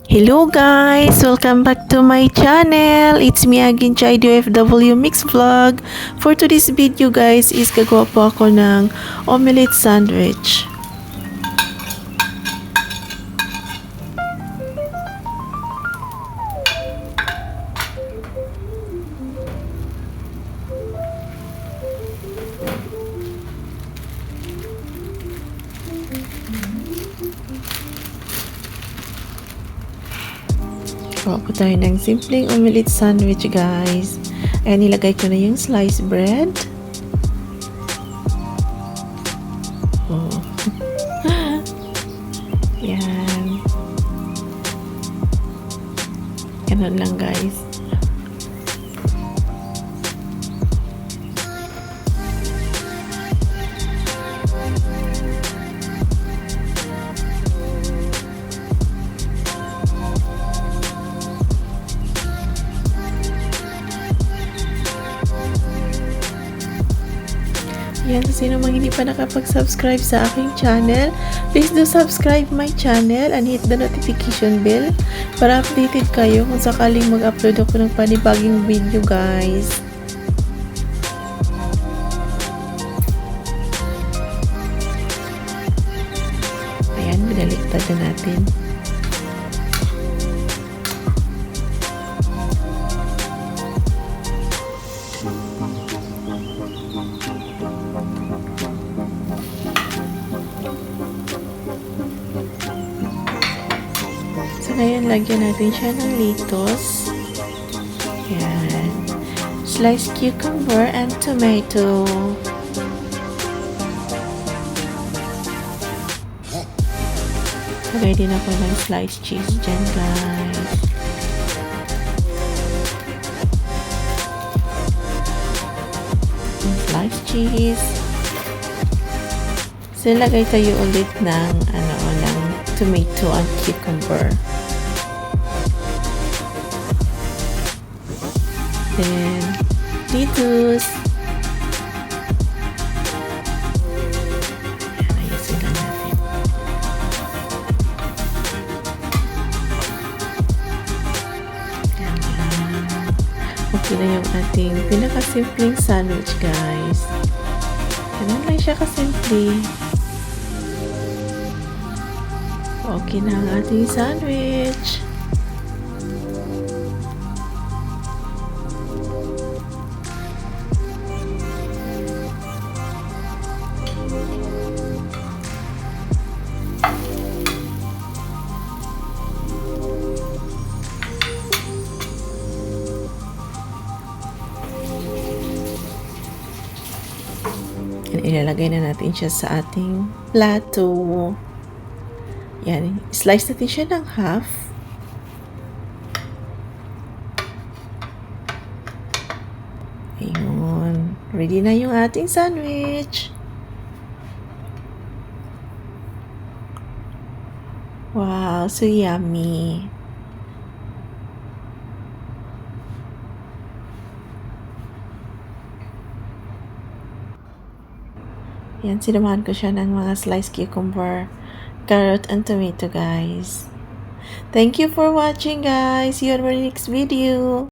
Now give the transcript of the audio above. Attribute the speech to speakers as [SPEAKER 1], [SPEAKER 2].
[SPEAKER 1] Hello guys! Welcome back to my channel! It's me again, Chai DFW Mix Vlog. For today's video guys is gagawa po ako ng omelette sandwich. Gawa po tayo ng simpleng omelette sandwich guys. Ayan, nilagay ko na yung sliced bread. Oh. Yan. Ganun lang guys. Yan, sino mang hindi pa nakapag-subscribe sa aking channel, please do subscribe my channel and hit the notification bell para updated kayo kung sakaling mag-upload ako ng panibaging video guys. Ayan, binaliktad na natin. Ngayon, lagyan natin siya ng lettuce. Yan. Sliced cucumber and tomato. Lagay din ako ng sliced cheese dyan, guys. Sliced cheese. So, lagay tayo ulit ng, ng tomato and cucumber. Then, lettuce. Ayusin lang natin. Yan lang. Okay na yung ating pinakasimpleng sandwich, guys. Ganun lang siya kasimple. Okay na ang ating sandwich. Ilalagay na natin siya sa ating plato. Yan. Slice natin siya ng half. Ayun. Ready na yung ating sandwich. Wow, so yummy. Yan, sinamahan ko siya ng mga sliced cucumber, carrot, and tomato, guys. Thank you for watching, guys. See you on my next video.